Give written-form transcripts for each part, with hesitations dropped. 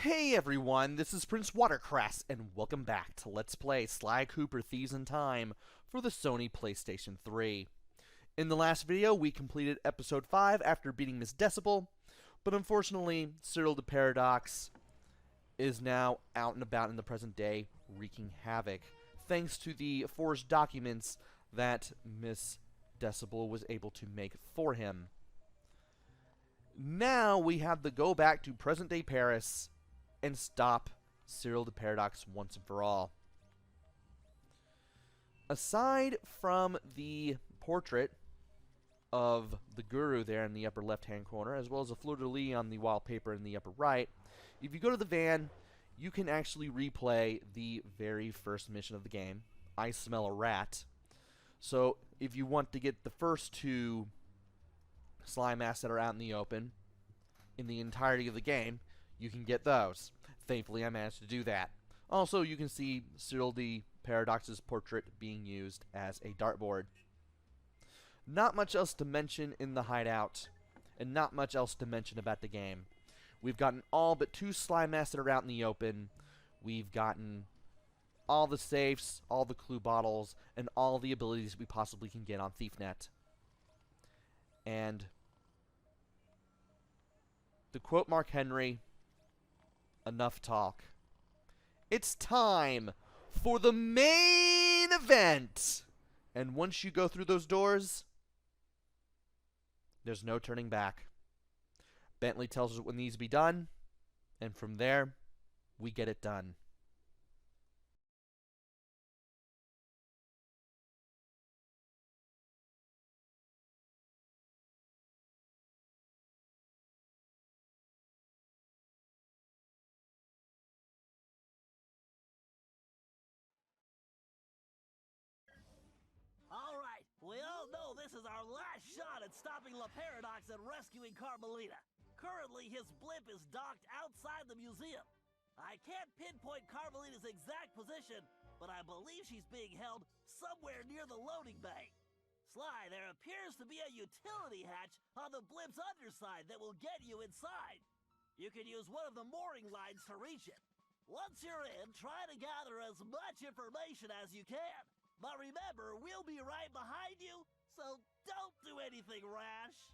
Hey everyone, this is PrinceWatercress, and welcome back to Let's Play Sly Cooper Thieves in Time for the Sony PlayStation 3. In the last video, we completed Episode 5 after beating Miss Decibel, but unfortunately, Cyril de Paradox is now out and about in the present day, wreaking havoc, thanks to the forged documents that Miss Decibel was able to make for him. Now we have to go back to present-day Paris and stop Cyril de Paradox once and for all. Aside from the portrait of the guru there in the upper left-hand corner, as well as a fleur-de-lis on the wallpaper in the upper right, if you go to the van, you can actually replay the very first mission of the game, I Smell a Rat. So if you want to get the first two Sly masks that are out in the open in the entirety of the game, you can get those. Thankfully, I managed to do that. Also, you can see Cyril de Paradox's portrait being used as a dartboard. Not much else to mention in the hideout, and not much else to mention about the game. We've gotten all but two Sly masks that are out in the open. We've gotten all the safes, all the clue bottles, and all the abilities we possibly can get on ThiefNet. And to quote Mark Henry, enough talk. It's time for the main event! And once you go through those doors, there's no turning back. Bentley tells us what needs to be done, and from there, we get it done. Alright, we all know this is our last shot at stopping Le Paradox and rescuing Carmelita. Currently, his blimp is docked outside the museum. I can't pinpoint Carmelita's exact position, but I believe she's being held somewhere near the loading bay. Sly, there appears to be a utility hatch on the blimp's underside that will get you inside. You can use one of the mooring lines to reach it. Once you're in, try to gather as much information as you can. But remember, we'll be right behind you, so don't do anything rash.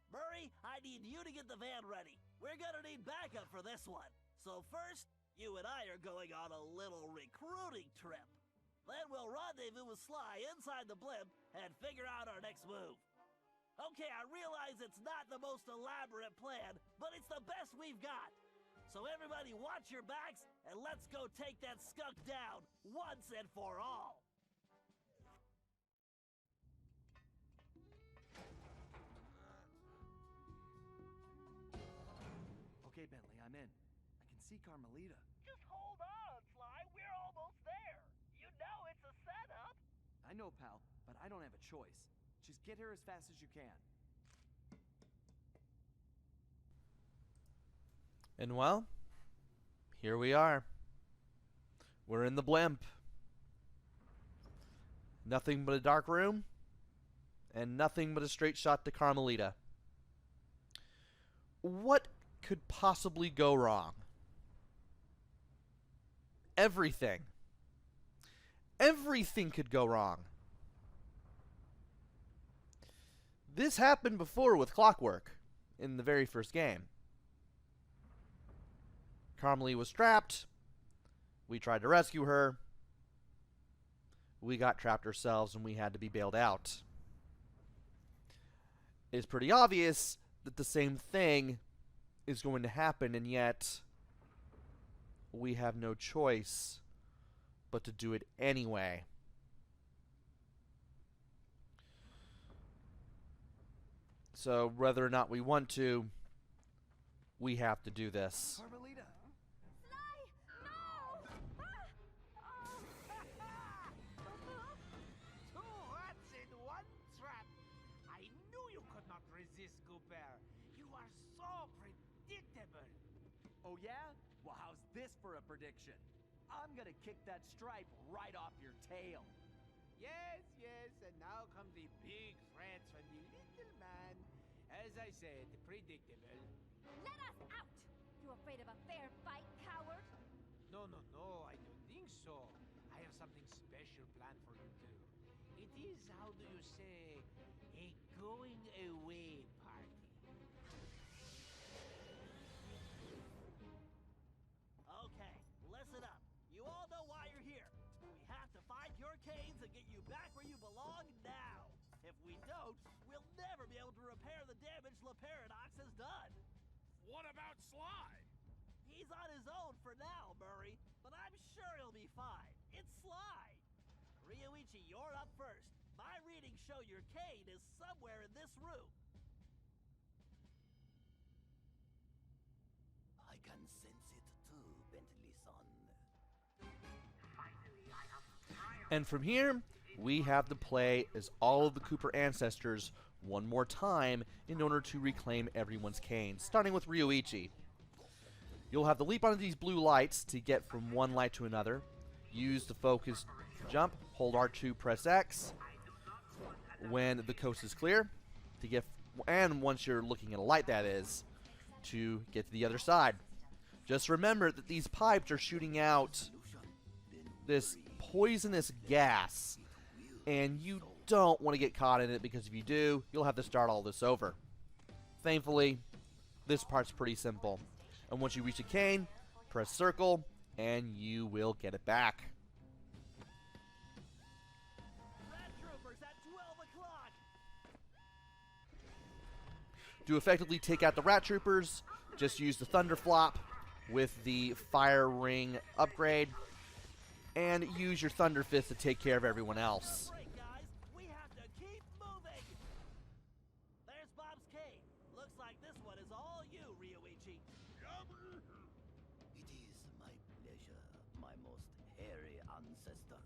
Murray, I need you to get the van ready. We're gonna need backup for this one. So first, you and I are going on a little recruiting trip. Then we'll rendezvous with Sly inside the blimp and figure out our next move. Okay, I realize it's not the most elaborate plan, but it's the best we've got. So everybody watch your backs, and let's go take that skunk down once and for all. Okay, Bentley, I'm in. I can see Carmelita. Just hold on, Sly. We're almost there. You know it's a setup. I know, pal, but I don't have a choice. Just get here as fast as you can. And well, here we are. We're in the blimp. Nothing but a dark room, and nothing but a straight shot to Carmelita. What could possibly go wrong? Everything. Everything could go wrong. This happened before with Clockwork in the very first game. Carmelita was trapped. We tried to rescue her. We got trapped ourselves and we had to be bailed out. It's pretty obvious that the same thing is going to happen, and yet we have no choice but to do it anyway. So whether or not we want to, we have to do this. Carmelita! Sly, no! Two rats in one trap. I knew you could not resist, Cooper. You are so predictable. Oh yeah? Well, how's this for a prediction? I'm gonna kick that stripe right off your tail. Yes, yes, and now come the big threats from the little man. As I said, predictable. Let us out! You afraid of a fair fight? So, I have something special planned for you too. It is, how do you say, a going away party. Okay, listen up. You all know why you're here. We have to find your canes and get you back where you belong now. If we don't, we'll never be able to repair the damage Le Paradox has done. What about Sly? He's on his own for now, Murray, but I'm sure he'll be fine. It's Sly. Ryuichi, you're up first. My readings show your cane is somewhere in this room. I can sense it too, Bentley-san. And from here, we have to play as all of the Cooper ancestors one more time in order to reclaim everyone's cane, starting with Ryuichi. You'll have to leap onto these blue lights to get from one light to another. Use the focus jump, hold R2, press X when the coast is clear to get, and once you're looking at a light, that is, to get to the other side. Just remember that these pipes are shooting out this poisonous gas, and you don't want to get caught in it, because if you do, you'll have to start all this over. Thankfully, this part's pretty simple. And once you reach a cane, press circle, and you will get it back. Red Troopers at 12 o'clock. To effectively take out the Rat Troopers, just use the Thunder Flop with the Fire Ring upgrade, and use your Thunder Fist to take care of everyone else. Break, guys. We have to keep moving. There's Bob's cane. Looks like this one is all you, Ryuichi. It is my pleasure, my most hairy ancestor.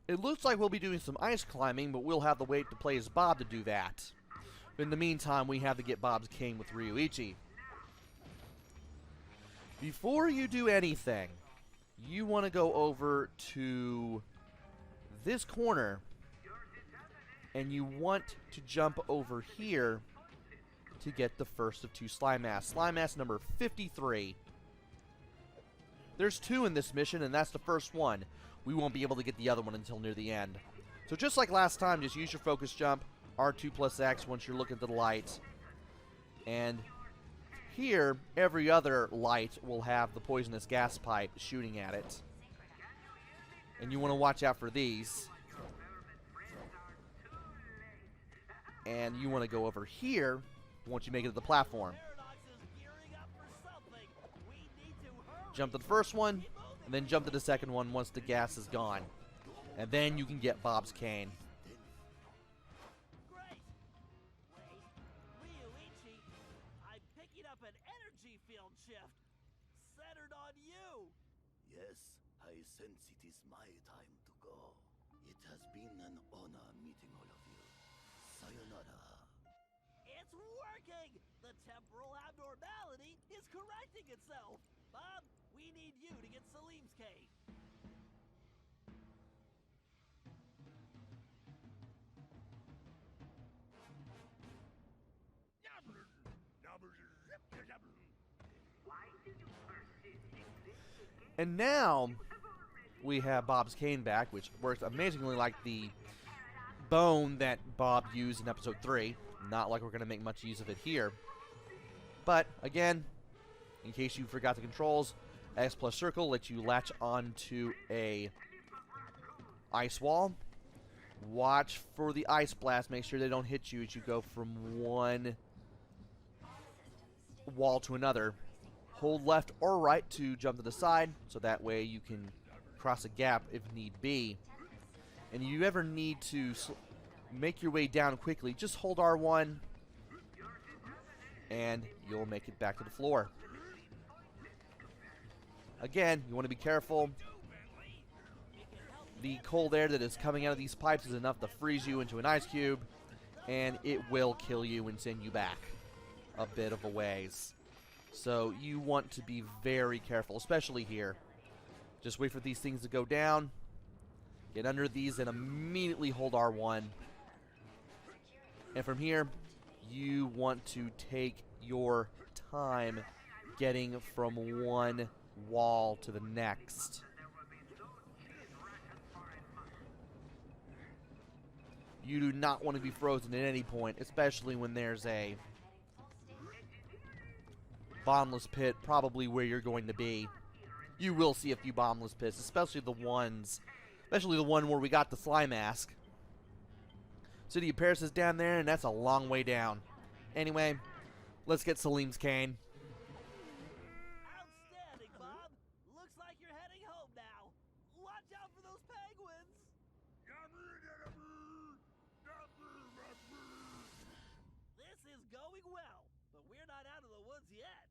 It looks like we'll be doing some ice climbing, but we'll have to wait to play as Bob to do that. In the meantime, we have to get Bob's cane with Ryuichi. Before you do anything, you want to go over to this corner, and you want to jump over here to get the first of two slime masks. Slime mask number 53. There's two in this mission, and that's the first one. We won't be able to get the other one until near the end. So just like last time, just use your focus jump, R2 plus X once you're looking at the light. And here, every other light will have the poisonous gas pipe shooting at it. And you want to watch out for these. And you want to go over here once you make it to the platform. Paradox is gearing up for something. We need to hurry. Jump to the first one, and then jump to the second one once the gas is gone. And then you can get Bob's cane. Great. Wait, Ryuichi, I'm picking up an energy field shift centered on you. Yes, I sense it is my time to go. It has been an honor meeting all of you. Sayonara. It's working. The temporal abnormality is correcting itself. Bob, we need you to get Salim's cane. And now we have Bob's cane back, which works amazingly like the bone that Bob used in episode 3. Not like we're going to make much use of it here. But again, in case you forgot the controls, X plus circle lets you latch onto a ice wall. Watch for the ice blast. Make sure they don't hit you as you go from one wall to another. Hold left or right to jump to the side, so that way you can cross a gap if need be. And if you ever need to make your way down quickly, just hold R1 and you'll make it back to the floor. Again, you want to be careful. The cold air that is coming out of these pipes is enough to freeze you into an ice cube, and it will kill you and send you back a bit of a ways. So you want to be very careful, especially here. Just wait for these things to go down. Get under these and immediately hold R1. And from here, you want to take your time getting from one wall to the next. You do not want to be frozen at any point, especially when there's a bottomless pit probably where you're going to be. You will see a few bottomless pits, especially the one where we got the fly mask. City of Paris is down there, and that's a long way down. Anyway, let's get Salim's cane. Outstanding, Bob. Looks like you're heading home now. Watch out for those penguins. This is going well, but we're not out of the woods yet.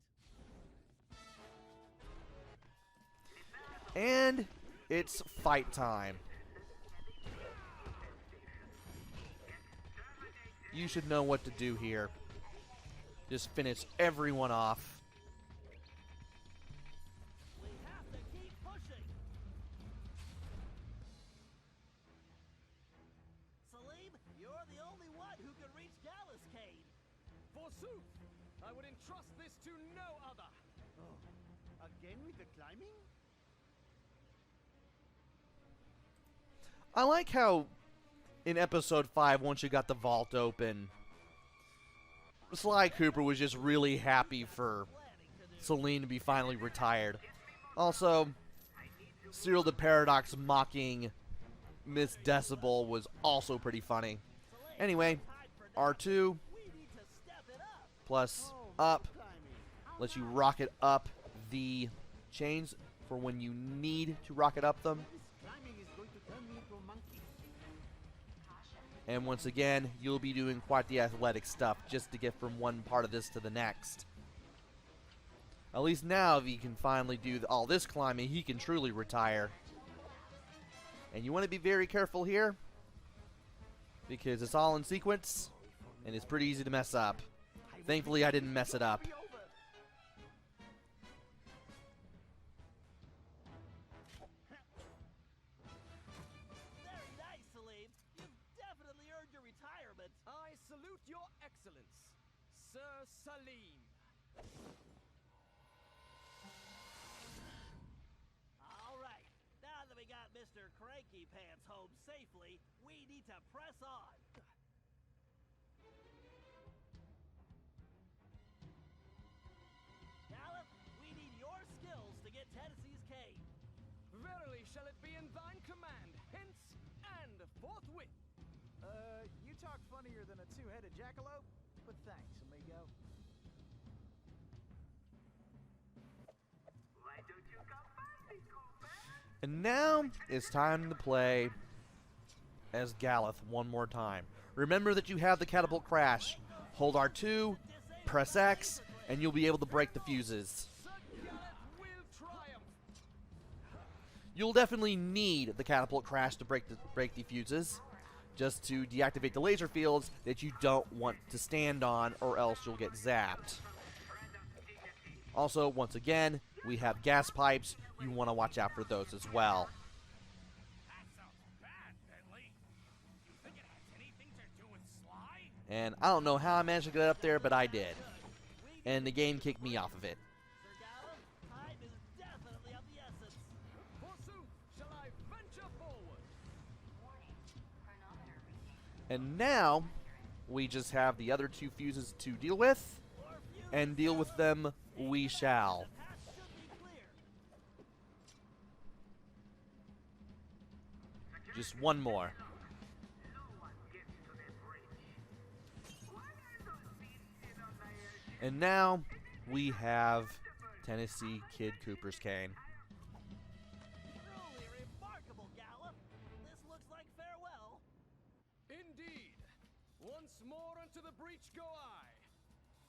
And it's fight time. You should know what to do here. Just finish everyone off. We have to keep pushing. Salim, you're the only one who can reach Gallus Cave. Forsooth, I would entrust this to no other. Oh, again with the climbing? I like how in episode 5, once you got the vault open, Sly Cooper was just really happy for Celine to be finally retired. Also, Cyril de Paradox mocking Miss Decibel was also pretty funny. Anyway, R2 plus up lets you rocket up the chains for when you need to rocket up them. And once again, you'll be doing quite the athletic stuff just to get from one part of this to the next. At least now, if he can finally do all this climbing, he can truly retire. And you want to be very careful here, because it's all in sequence, and it's pretty easy to mess up. Thankfully, I didn't mess it up. Very nice, Salim. You've definitely earned your retirement. I salute your excellence, Sir Salim. All right. Now that we got Mr. Cranky Pants home safely, we need to press on. Gallop, we need your skills to get Tennessee's cave. Verily shall it be in thine command, hence and forthwith. You talk funnier than a two-headed jackalope, but thanks, amigo. And now it's time to play as Galeth one more time. Remember that you have the catapult crash. Hold R2, press X, and you'll be able to break the fuses. Sir Gallet will triumph. You'll definitely need the catapult crash to break the fuses, just to deactivate the laser fields that you don't want to stand on, or else you'll get zapped. Also, once again, we have gas pipes. You want to watch out for those as well. That sounds bad, Bentley. You think it has anything to do with Sly? And I don't know how I managed to get up there, but I did. And the game kicked me off of it. Sir Gallop, time is definitely of the essence. Forsooth shall I venture forward. And now, we just have the other two fuses to deal with, and deal with them we shall. Path should be clear. Just one more. And now, we have Tennessee Kid Cooper's cane. Truly remarkable, Gallop. This looks like farewell. Indeed. Once more unto the breach go I.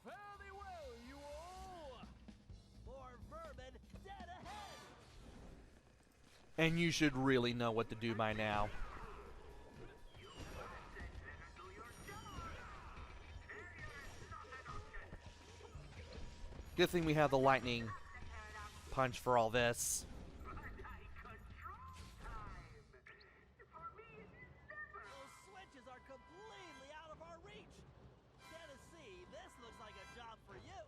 Fare thee well, you all. More vermin dead ahead. And you should really know what to do by now. Good thing we have the lightning punch for all this. Those switches are completely out of our reach. Tennessee, This looks like a job for you.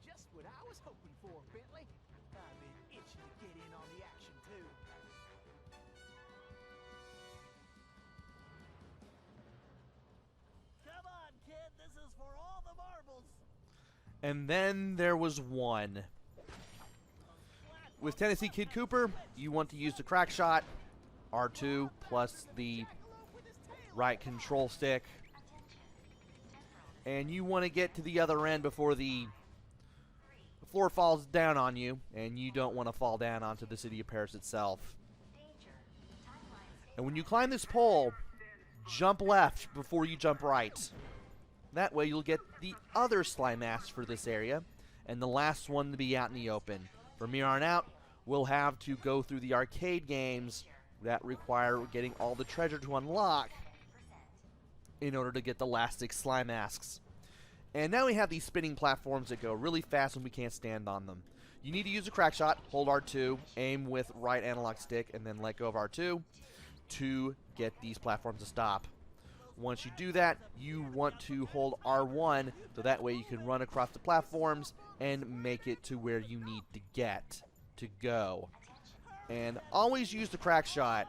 Just what I was hoping for, Bentley. I've been itching to get in on the action, too. Come on, kid. This is for all the marbles. And then there was one. With Tennessee Kid Cooper, you want to use the crack shot, R2 plus the right control stick. And you want to get to the other end before the floor falls down on you, and you don't want to fall down onto the city of Paris itself. And when you climb this pole, jump left before you jump right. That way you'll get the other slime masks for this area, and the last one to be out in the open. From here on out, we'll have to go through the arcade games that require getting all the treasure to unlock in order to get the last 6 slime masks. And now we have these spinning platforms that go really fast when we can't stand on them. You need to use a crack shot, hold R2, aim with right analog stick, and then let go of R2 to get these platforms to stop. Once you do that, you want to hold R1 so that way you can run across the platforms and make it to where you need to go. And always use the crack shot.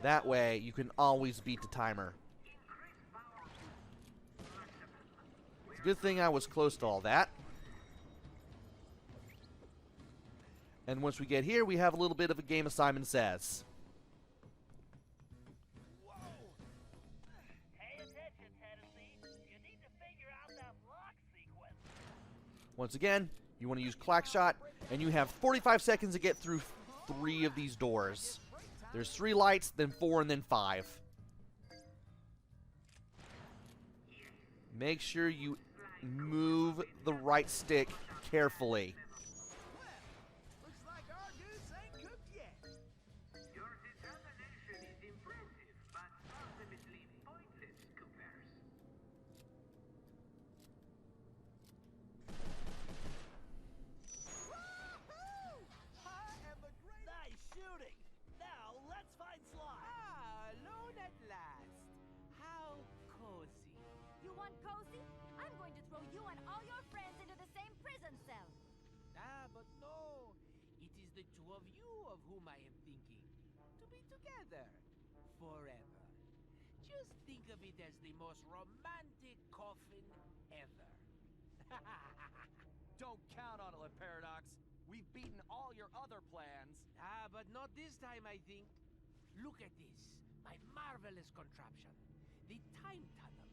That way you can always beat the timer. It's a good thing I was close to all that. And once we get here, we have a little bit of a game of Simon Says. Pay attention, Tennessee. You need to figure out that lock sequence. Once again, you want to use crack shot, and you have 45 seconds to get through 3 of these doors. There's 3 lights, then 4, and then 5. Make sure you move the right stick carefully. Looks like our goose ain't cooked yet. Your determination is impressive, but ultimately pointless, Coopers. Woo-hoo! I am the great... Nice shooting. Now let's find slime. Ah, alone at last. How cozy. You want cozy? I'm going to throw you and all your friends into the same prison cell. Ah, but no. It is the two of you of whom I am thinking. To be together. Forever. Just think of it as the most romantic coffin ever. Don't count on it, Le Paradox. We've beaten all your other plans. Ah, but not this time, I think. Look at this. My marvelous contraption. The time tunnel.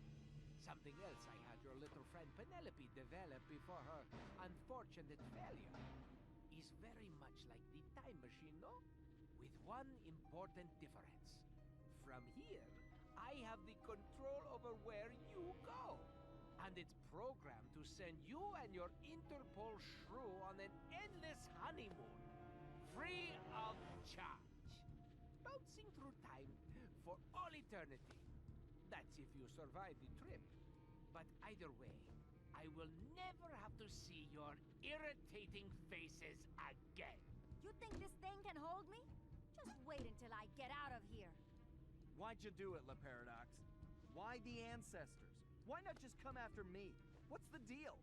Something else I had your little friend Penelope develop before her unfortunate failure. Is very much like the time machine, no? With one important difference. From here, I have the control over where you go. And it's programmed to send you and your Interpol shrew on an endless honeymoon. Free of charge. Bouncing through time for all eternity. That's if you survive the trip. But either way, I will never have to see your irritating faces again. You think this thing can hold me? Just wait until I get out of here. Why'd you do it, Le Paradox? Why the ancestors? Why not just come after me? What's the deal?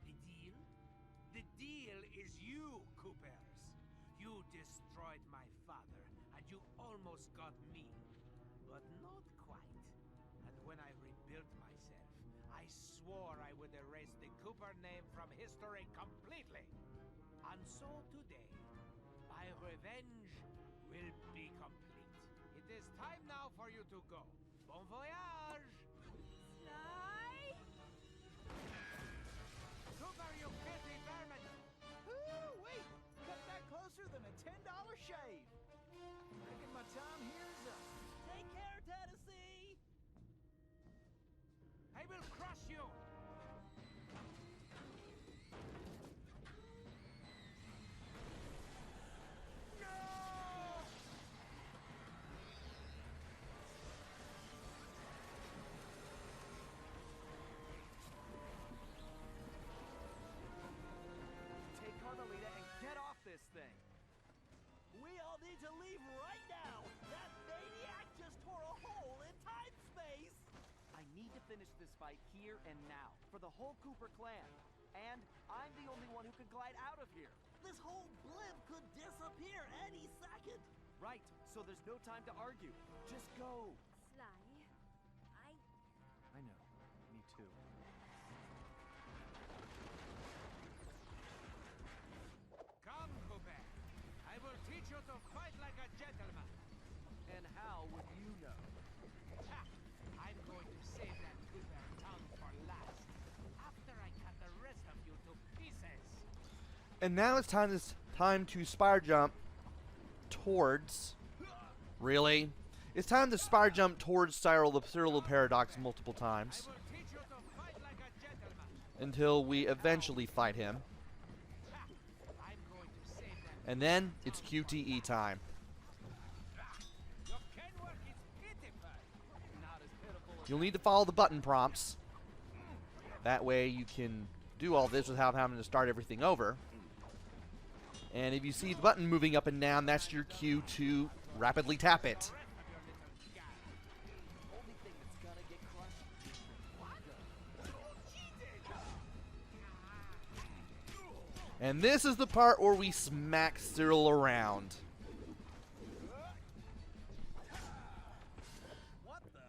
The deal? The deal is you, Coopers. You destroyed my father, and you almost got me. But not quite. And when I rebuilt myself, I swore I would erase the Cooper name from history completely. And so today, my revenge will be complete. It is time now for you to go. Bon voyage! Sly? Cooper, you filthy vermin! Wait! Cut that closer than a $10 shave. Reckon my time here is up. Take care, Tennessee. I will crush you! No! finish this fight here and now, for the whole Cooper clan. And I'm the only one who can glide out of here. This whole blimp could disappear any second. Right, so there's no time to argue. Just go. Sly, I know. Me too. Come, Cooper. I will teach you to fight like a gentleman. And how would you know? Ha! I'm going to save that Cooper tongue for last. After I cut the rest of you to pieces. And now it's time to spire jump towards. Really? It's time to spire jump towards Cyril de Paradox multiple times I will teach you to fight like a gentleman. until we eventually fight him. Ha! I'm going to save that. And then it's QTE time. Your can work is pitiful. Not as pitiful as You'll need to follow the button prompts. That way you can do all this without having to start everything over. And if you see the button moving up and down, that's your cue to rapidly tap it. only thing that's gonna get crushed is your ego. And this is the part where we smack Cyril around. What the?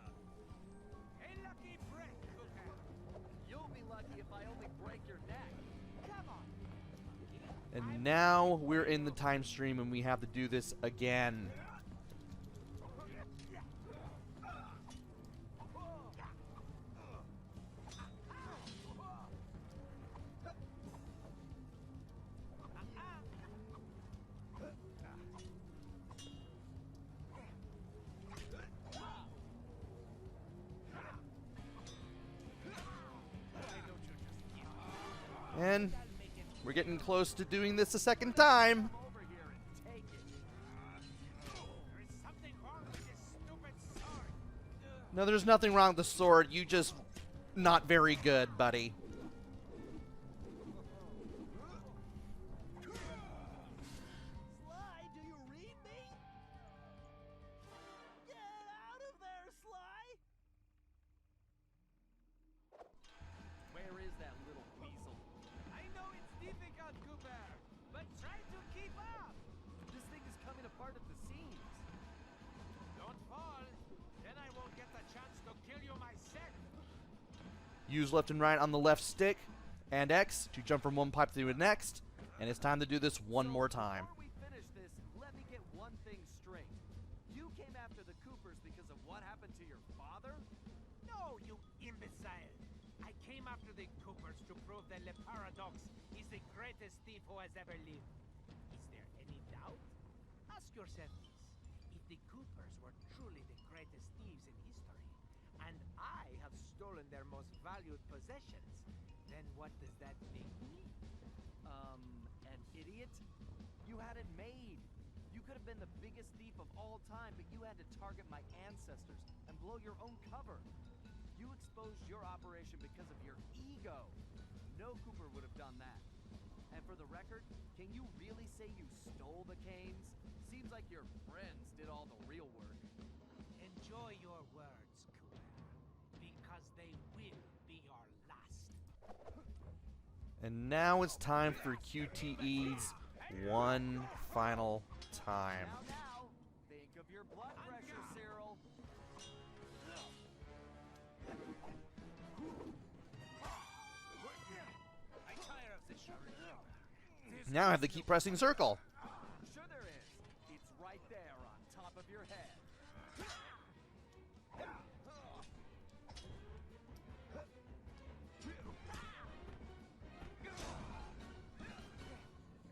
A lucky break, Cooper. You'll be lucky if I only break your neck. Come on. And now we're in the time stream and we have to do this again. And we're getting close to doing this a second time. Over here and take it. There is something wrong with this stupid sword. No, there's nothing wrong with the sword. You just not very good, buddy. Sly, do you read me? Get out of there, Sly! Where is that little weasel? I know it's difficult, Cooper, but try to keep up. This thing is coming apart at the seams. Don't fall, then I won't get the chance to kill you myself. Use left and right on the left stick and X to jump from one pipe to the next. And it's time to do this one more time. Before we finish this, let me get one thing straight. You came after the Coopers because of what happened to your father? No, you imbecile. I came after the Coopers to prove that Le Paradox is the greatest thief who has ever lived. Is there any doubt? Ask yourself this. If the Coopers were truly the greatest thieves in history, and I have stolen their most valued possessions, then what does that make me? An idiot? You had it made. You could have been the biggest thief of all time, but you had to target my ancestors and blow your own cover. You exposed your operation because of your ego. No Cooper would have done that. And for the record, can you really say you stole the canes? Seems like your friends did all the real work. Enjoy your words, Cooper, because they will be your last. And now it's time for QTE's one final time. Now, think of your blood pressure, Cyril. I tire of this charade. Now I have to keep pressing circle. Sure there is. It's right there on top of your head.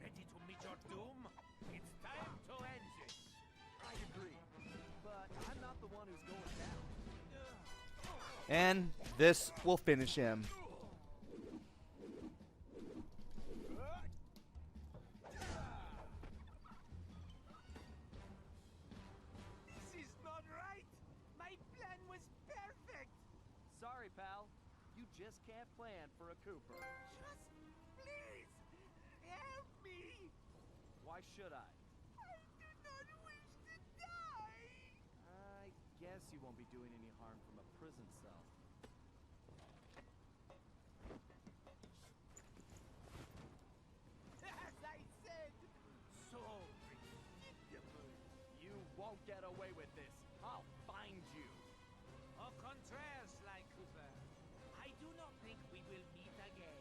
Ready to meet your doom? It's time to end this. I agree. But I'm not the one who's going down. And this will finish him. This is not right. My plan was perfect. Sorry, pal. You just can't plan for a Cooper. Just please help me. Why should I? I do not wish to die. I guess you won't be doing any harm from a prison cell. won't get away with this. I'll find you. Au contraire, Sly Cooper. I do not think we will meet again.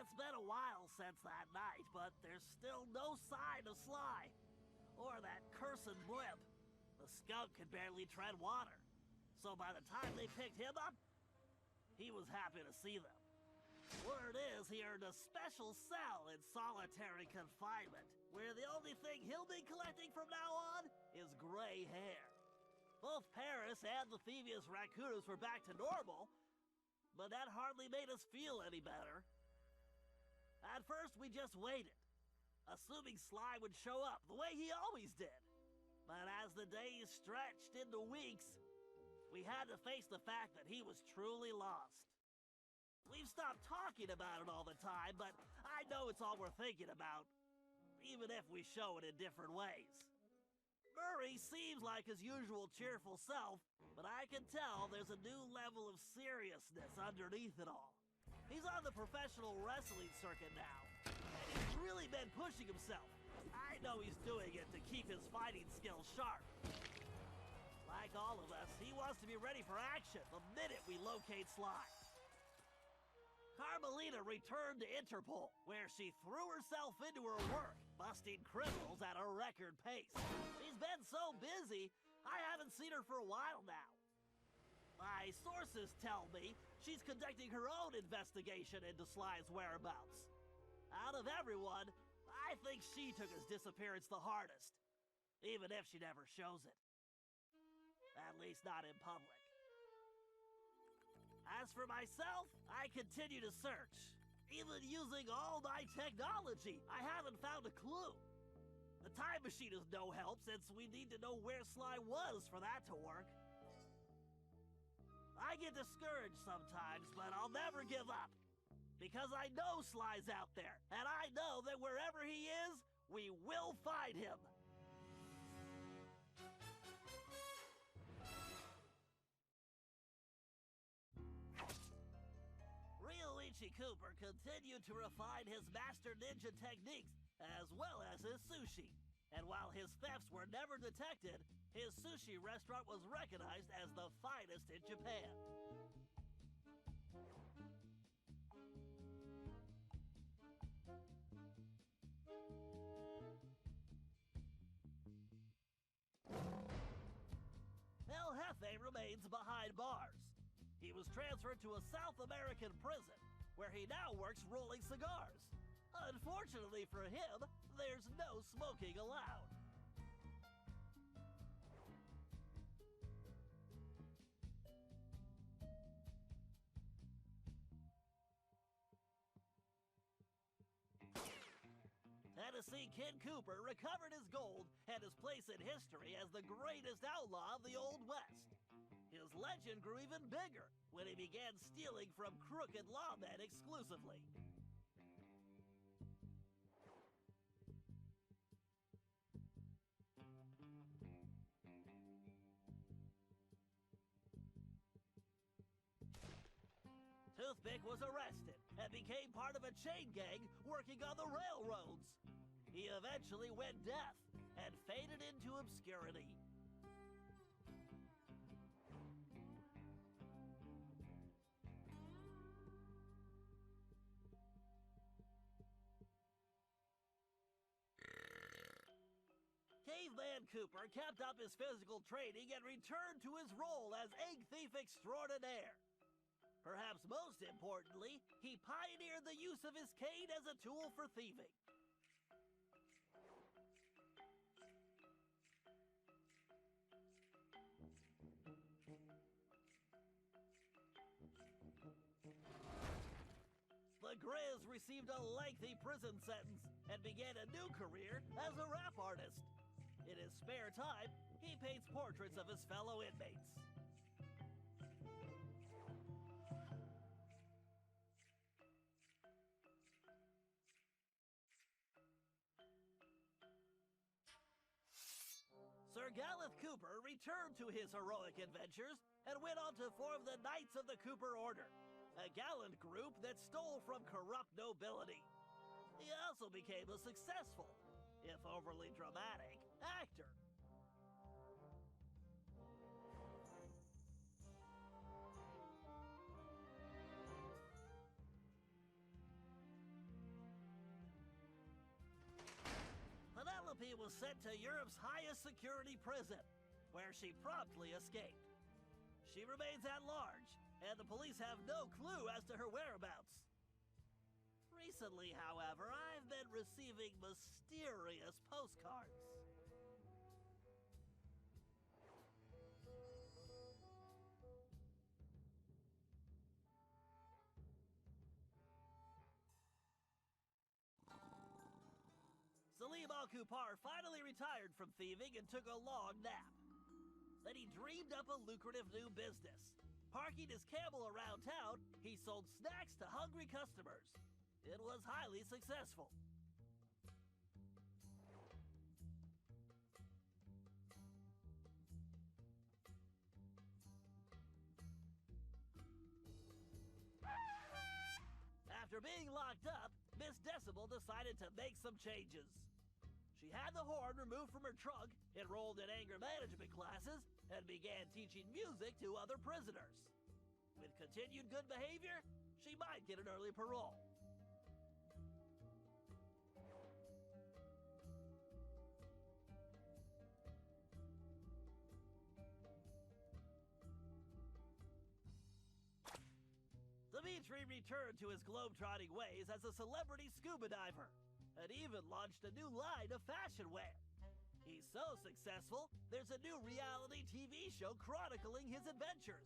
It's been a while since that night, but there's still no sign of Sly. Or that cursed blimp. The skunk could barely tread water. So by the time they picked him up, he was happy to see them. Word is he earned a special cell in solitary confinement, where the only thing he'll be collecting from now on is gray hair. Both Paris and the Thieves raccoons were back to normal, but that hardly made us feel any better. At first, we just waited, assuming Sly would show up the way he always did. But as the days stretched into weeks, we had to face the fact that he was truly lost. We've stopped talking about it all the time, but I know it's all we're thinking about, even if we show it in different ways. Murray seems like his usual cheerful self, but I can tell there's a new level of seriousness underneath it all. He's on the professional wrestling circuit now, and he's really been pushing himself. I know he's doing it to keep his fighting skills sharp. Like all of us, he wants to be ready for action the minute we locate Sly. Carmelita returned to Interpol, where she threw herself into her work, busting criminals at a record pace. She's been so busy, I haven't seen her for a while now. My sources tell me she's conducting her own investigation into Sly's whereabouts. Out of everyone, I think she took his disappearance the hardest, even if she never shows it. At least not in public. As for myself, I continue to search. Even using all my technology, I haven't found a clue. The time machine is no help since we need to know where Sly was for that to work. I get discouraged sometimes, but I'll never give up. Because I know Sly's out there, and I know that wherever he is, we will find him. Ryoichi Cooper continued to refine his master ninja techniques, as well as his sushi. And while his thefts were never detected, his sushi restaurant was recognized as the finest in Japan. El Jefe remains behind bars. He was transferred to a South American prison, where he now works rolling cigars. Unfortunately for him, there's no smoking allowed. Tennessee Kid Cooper recovered his gold and his place in history as the greatest outlaw of the Old West. His legend grew even bigger when he began stealing from crooked lawmen exclusively. Toothpick was arrested and became part of a chain gang working on the railroads. He eventually went deaf and faded into obscurity. Caveman Cooper kept up his physical training and returned to his role as egg thief extraordinaire. Perhaps most importantly, he pioneered the use of his cane as a tool for thieving. The Grizz received a lengthy prison sentence and began a new career as a rap artist. In his spare time, he paints portraits of his fellow inmates. Sir Galeth Cooper returned to his heroic adventures and went on to form the Knights of the Cooper Order, a gallant group that stole from corrupt nobility. He also became a successful, if overly dramatic, actor. Penelope was sent to Europe's highest security prison, where she promptly escaped. She remains at large, and the police have no clue as to her whereabouts. Recently, however, I've been receiving mysterious postcards. Salim Al-Kupar finally retired from thieving and took a long nap. Then he dreamed up a lucrative new business. Parking his camel around town, he sold snacks to hungry customers. It was highly successful. After being locked up, Miss Decibel decided to make some changes. She had the horn removed from her trunk, enrolled in anger management classes, and began teaching music to other prisoners. With continued good behavior, she might get an early parole. Dimitri returned to his globe-trotting ways as a celebrity scuba diver, and even launched a new line of fashion wear. He's so successful, there's a new reality TV show chronicling his adventures.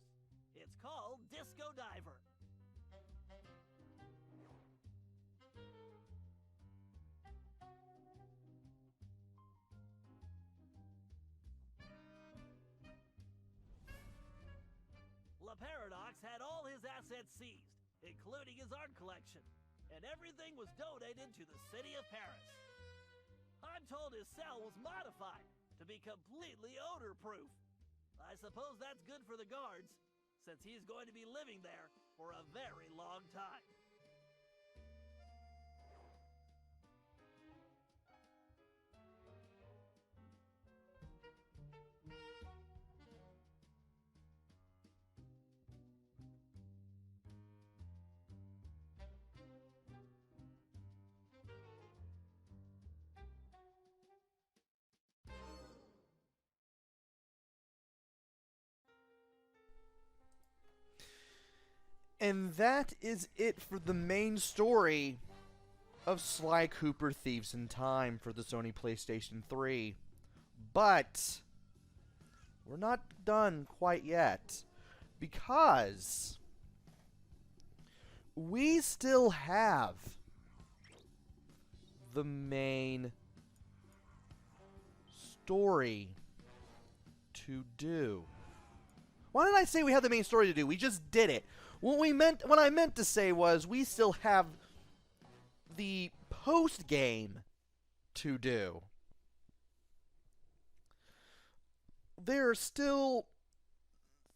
It's called Disco Diver. Le Paradox had all his assets seized, including his art collection, and everything was donated to the city of Paris. I'm told his cell was modified to be completely odor-proof. I suppose that's good for the guards, since he's going to be living there for a very long time. And that is it for the main story of Sly Cooper Thieves in Time for the Sony PlayStation 3. But we're not done quite yet, because we still have the main story to do. Why did I say we have the main story to do? We just did it. What I meant to say was we still have the post game to do. There are still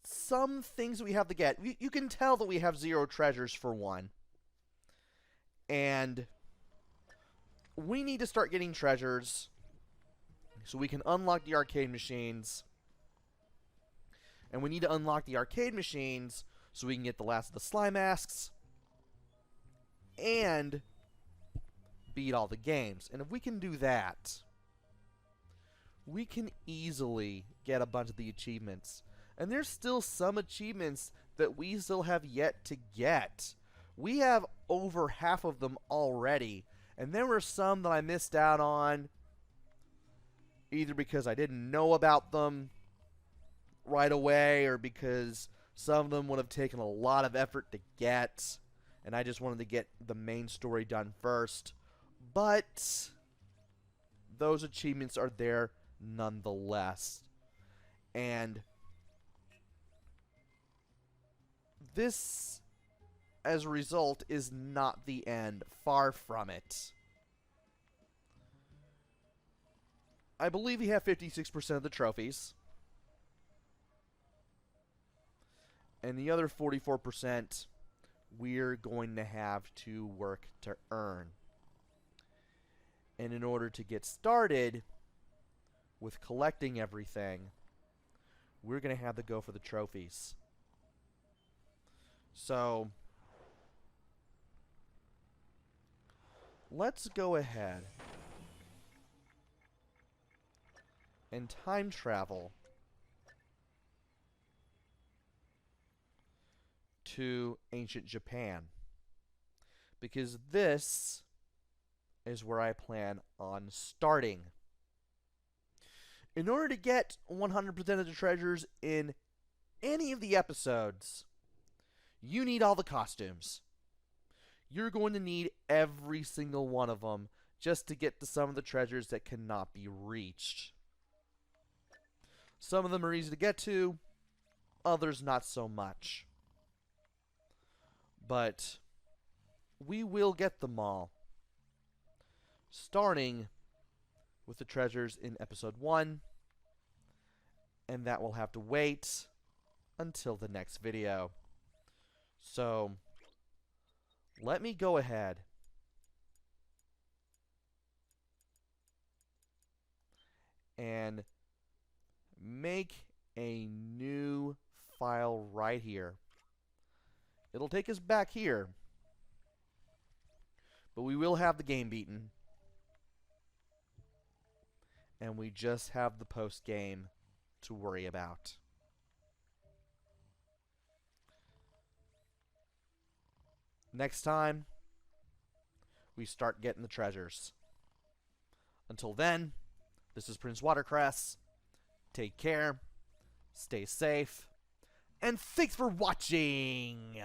some things we have to get. You can tell that we have 0 treasures for one. And we need to start getting treasures so we can unlock the arcade machines. And we need to unlock the arcade machines so we can get the last of the Sly Masks and beat all the games. And if we can do that, we can easily get a bunch of the achievements. And there's still some achievements that we still have yet to get. We have over half of them already. And there were some that I missed out on, either because I didn't know about them right away, or because some of them would have taken a lot of effort to get, and I just wanted to get the main story done first. But those achievements are there nonetheless. And this, as a result, is not the end. Far from it. I believe we have 56% of the trophies. And the other 44% we're going to have to work to earn. And in order to get started with collecting everything, we're going to have to go for the trophies. So, let's go ahead and time travel to ancient Japan, because this is where I plan on starting. In order to get 100% of the treasures in any of the episodes, you need all the costumes. You're going to need every single one of them just to get to some of the treasures that cannot be reached. Some of them are easy to get to, others not so much. But we will get them all, starting with the treasures in episode 1, and that will have to wait until the next video. So, let me go ahead and make a new file right here. It'll take us back here, but we will have the game beaten, and we just have the post game to worry about. Next time, we start getting the treasures. Until then, this is PrinceWatercress. Take care, stay safe, and thanks for watching!